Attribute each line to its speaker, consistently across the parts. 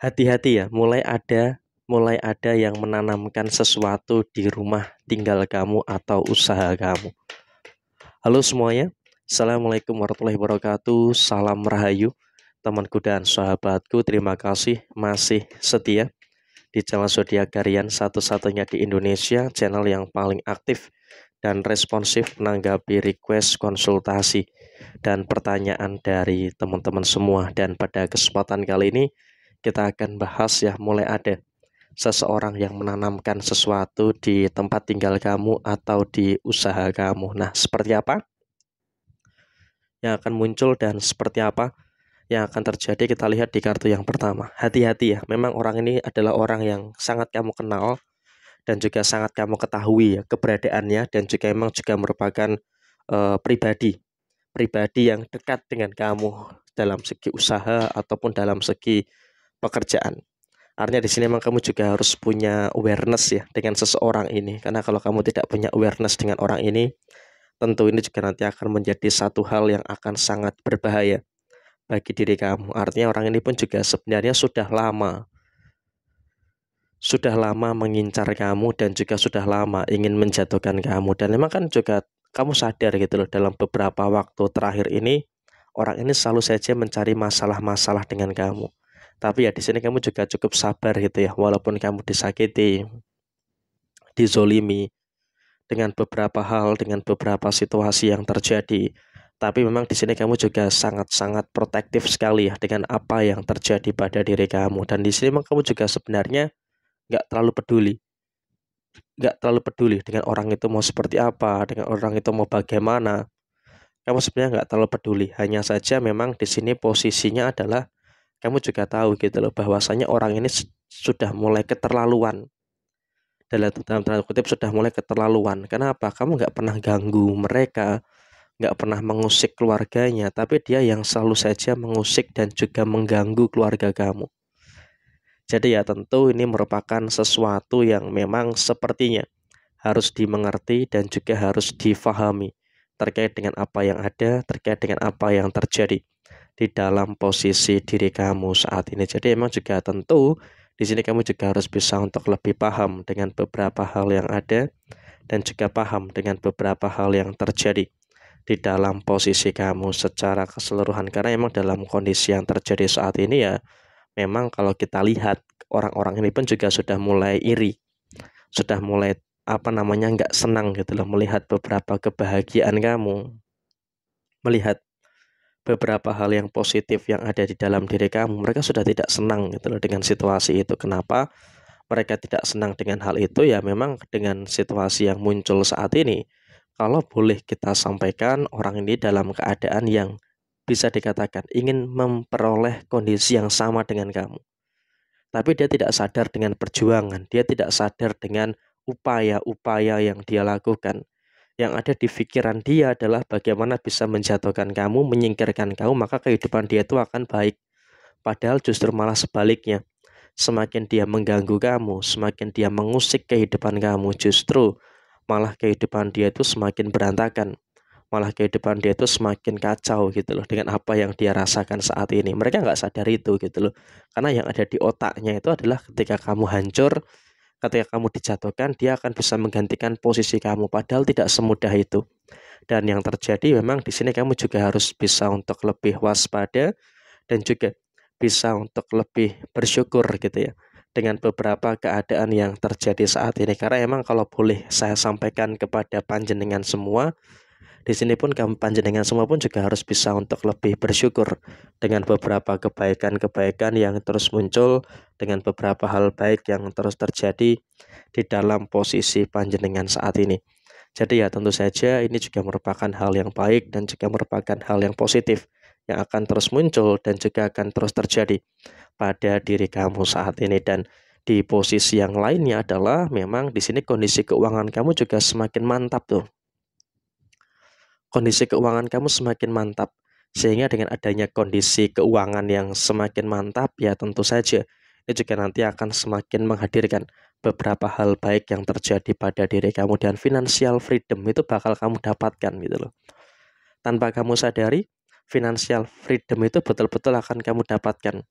Speaker 1: Hati-hati ya, mulai ada yang menanamkan sesuatu di rumah tinggal kamu atau usaha kamu. Halo semuanya, Assalamualaikum warahmatullahi wabarakatuh. Salam Rahayu, temanku dan sahabatku. Terima kasih masih setia di channel Zodiak Harian, satu-satunya di Indonesia, channel yang paling aktif dan responsif menanggapi request konsultasi dan pertanyaan dari teman-teman semua. Dan pada kesempatan kali ini kita akan bahas ya, mulai ada seseorang yang menanamkan sesuatu di tempat tinggal kamu atau di usaha kamu. Nah, seperti apa yang akan muncul dan seperti apa yang akan terjadi, kita lihat di kartu yang pertama. Hati-hati ya, memang orang ini adalah orang yang sangat kamu kenal dan juga sangat kamu ketahui ya keberadaannya, dan juga memang juga merupakan pribadi yang dekat dengan kamu dalam segi usaha ataupun dalam segi pekerjaan. Artinya di sini memang kamu juga harus punya awareness ya dengan seseorang ini, karena kalau kamu tidak punya awareness dengan orang ini, tentu ini juga nanti akan menjadi satu hal yang akan sangat berbahaya bagi diri kamu. Artinya orang ini pun juga sebenarnya sudah lama mengincar kamu dan juga sudah lama ingin menjatuhkan kamu. Dan memang kan juga kamu sadar gitu loh, dalam beberapa waktu terakhir ini orang ini selalu saja mencari masalah-masalah dengan kamu. Tapi ya di sini kamu juga cukup sabar gitu ya, walaupun kamu disakiti, dizolimi dengan beberapa hal, dengan beberapa situasi yang terjadi. Tapi memang di sini kamu juga sangat-sangat protektif sekali ya dengan apa yang terjadi pada diri kamu. Dan di sini memang kamu juga sebenarnya nggak terlalu peduli, dengan orang itu mau seperti apa, dengan orang itu mau bagaimana. Kamu sebenarnya nggak terlalu peduli. Hanya saja memang di sini posisinya adalah kamu juga tahu gitu loh, bahwasanya orang ini sudah mulai keterlaluan. Dalam tanda kutip sudah mulai keterlaluan. Kenapa? Kamu nggak pernah ganggu mereka, nggak pernah mengusik keluarganya, tapi dia yang selalu saja mengusik dan juga mengganggu keluarga kamu. Jadi ya tentu ini merupakan sesuatu yang memang sepertinya harus dimengerti dan juga harus difahami terkait dengan apa yang ada, terkait dengan apa yang terjadi di dalam posisi diri kamu saat ini. Jadi emang juga tentu di sini kamu juga harus bisa untuk lebih paham dengan beberapa hal yang ada dan juga paham dengan beberapa hal yang terjadi di dalam posisi kamu secara keseluruhan. Karena emang dalam kondisi yang terjadi saat ini ya, memang kalau kita lihat orang-orang ini pun juga sudah mulai iri, sudah mulai nggak senang gitu loh melihat beberapa kebahagiaan kamu, melihat beberapa hal yang positif yang ada di dalam diri kamu. Mereka sudah tidak senang gitu loh dengan situasi itu. Kenapa mereka tidak senang dengan hal itu? Ya memang dengan situasi yang muncul saat ini, kalau boleh kita sampaikan, orang ini dalam keadaan yang bisa dikatakan ingin memperoleh kondisi yang sama dengan kamu. Tapi dia tidak sadar dengan perjuangan, dia tidak sadar dengan upaya-upaya yang dia lakukan. Yang ada di pikiran dia adalah bagaimana bisa menjatuhkan kamu, menyingkirkan kamu, maka kehidupan dia itu akan baik. Padahal justru malah sebaliknya. Semakin dia mengganggu kamu, semakin dia mengusik kehidupan kamu, justru malah kehidupan dia itu semakin berantakan. Malah kehidupan dia itu semakin kacau gitu loh dengan apa yang dia rasakan saat ini. Mereka nggak sadar itu gitu loh. Karena yang ada di otaknya itu adalah ketika kamu hancur, ketika kamu dijatuhkan, dia akan bisa menggantikan posisi kamu. Padahal tidak semudah itu. Dan yang terjadi memang di sini kamu juga harus bisa untuk lebih waspada dan juga bisa untuk lebih bersyukur gitu ya dengan beberapa keadaan yang terjadi saat ini. Karena emang kalau boleh saya sampaikan kepada panjenengan semua, di sini pun kamu panjenengan semua pun juga harus bisa untuk lebih bersyukur dengan beberapa kebaikan-kebaikan yang terus muncul, dengan beberapa hal baik yang terus terjadi di dalam posisi panjenengan saat ini. Jadi ya tentu saja ini juga merupakan hal yang baik dan juga merupakan hal yang positif yang akan terus muncul dan juga akan terus terjadi pada diri kamu saat ini. Dan di posisi yang lainnya adalah memang di sini kondisi keuangan kamu juga semakin mantap tuh. Kondisi keuangan kamu semakin mantap. Sehingga dengan adanya kondisi keuangan yang semakin mantap, ya tentu saja ini juga nanti akan semakin menghadirkan beberapa hal baik yang terjadi pada diri kamu, dan financial freedom itu bakal kamu dapatkan gitu loh. Tanpa kamu sadari, financial freedom itu betul-betul akan kamu dapatkan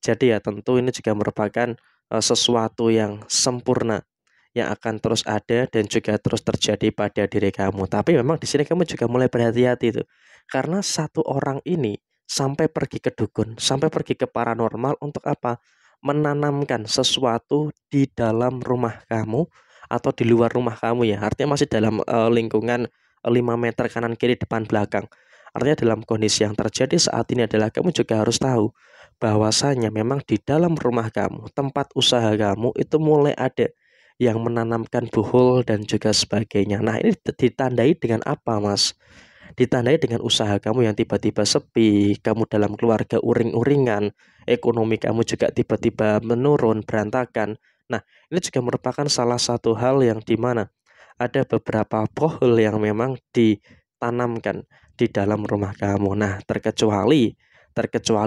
Speaker 1: Jadi ya tentu ini juga merupakan sesuatu yang sempurna yang akan terus ada dan juga terus terjadi pada diri kamu. Tapi memang di sini kamu juga mulai berhati-hati tuh. Karena satu orang ini sampai pergi ke dukun, sampai pergi ke paranormal untuk apa? Menanamkan sesuatu di dalam rumah kamu atau di luar rumah kamu ya. Artinya masih dalam lingkungan 5 meter kanan kiri depan belakang. Artinya dalam kondisi yang terjadi saat ini adalah kamu juga harus tahu bahwasanya memang di dalam rumah kamu, tempat usaha kamu itu mulai ada yang menanamkan buhul dan juga sebagainya. Nah, ini ditandai dengan apa, Mas? Ditandai dengan usaha kamu yang tiba-tiba sepi, kamu dalam keluarga uring-uringan, ekonomi kamu juga tiba-tiba menurun, berantakan. Nah, ini juga merupakan salah satu hal yang dimana ada beberapa pohon yang memang ditanamkan di dalam rumah kamu. Nah, terkecuali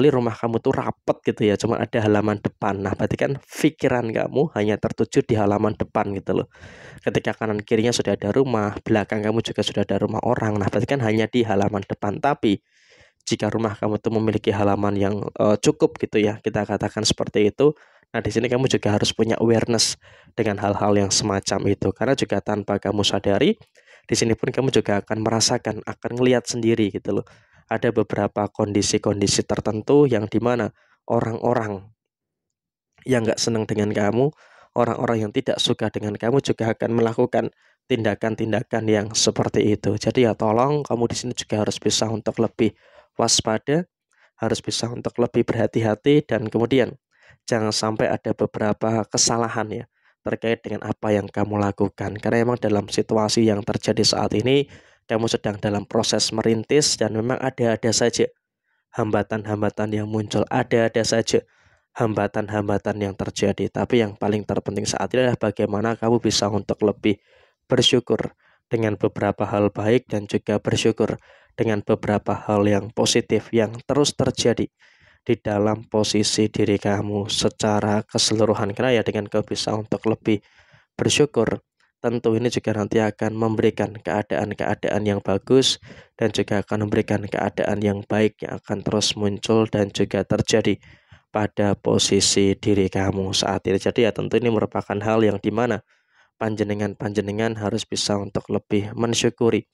Speaker 1: rumah kamu tuh rapet gitu ya, cuma ada halaman depan. Nah, berarti kan pikiran kamu hanya tertuju di halaman depan gitu loh. Ketika kanan kirinya sudah ada rumah, belakang kamu juga sudah ada rumah orang. Nah, berarti kan hanya di halaman depan. Tapi jika rumah kamu tuh memiliki halaman yang cukup gitu ya, kita katakan seperti itu. Nah, di sini kamu juga harus punya awareness dengan hal-hal yang semacam itu. Karena juga tanpa kamu sadari, di sini pun kamu juga akan merasakan, akan melihat sendiri gitu loh. Ada beberapa kondisi-kondisi tertentu yang dimana orang-orang yang nggak senang dengan kamu, orang-orang yang tidak suka dengan kamu juga akan melakukan tindakan-tindakan yang seperti itu. Jadi ya tolong kamu di sini juga harus bisa untuk lebih waspada, harus bisa untuk lebih berhati-hati dan kemudian jangan sampai ada beberapa kesalahan ya terkait dengan apa yang kamu lakukan. Karena memang dalam situasi yang terjadi saat ini kamu sedang dalam proses merintis dan memang ada-ada saja hambatan-hambatan yang muncul, ada-ada saja hambatan-hambatan yang terjadi. Tapi yang paling terpenting saat ini adalah bagaimana kamu bisa untuk lebih bersyukur dengan beberapa hal baik dan juga bersyukur dengan beberapa hal yang positif yang terus terjadi di dalam posisi diri kamu secara keseluruhan. Karena ya dengan kau bisa untuk lebih bersyukur, tentu ini juga nanti akan memberikan keadaan-keadaan yang bagus dan juga akan memberikan keadaan yang baik yang akan terus muncul dan juga terjadi pada posisi diri kamu saat ini. Jadi ya tentu ini merupakan hal yang dimana panjenengan-panjenengan harus bisa untuk lebih mensyukuri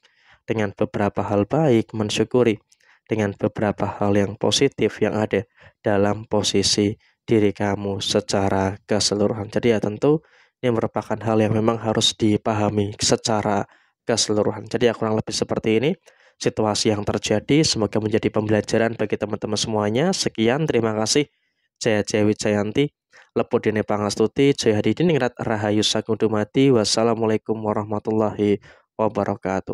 Speaker 1: dengan beberapa hal baik, mensyukuri dengan beberapa hal yang positif yang ada dalam posisi diri kamu secara keseluruhan. Jadi ya tentu ini merupakan hal yang memang harus dipahami secara keseluruhan. Jadi ya kurang lebih seperti ini situasi yang terjadi. Semoga menjadi pembelajaran bagi teman-teman semuanya. Sekian, terima kasih. Jaya Jaya Wijayanti. Lepodene Pangastuti, Jaya Hadidin Rahayu Sakundumati. Wassalamualaikum warahmatullahi wabarakatuh.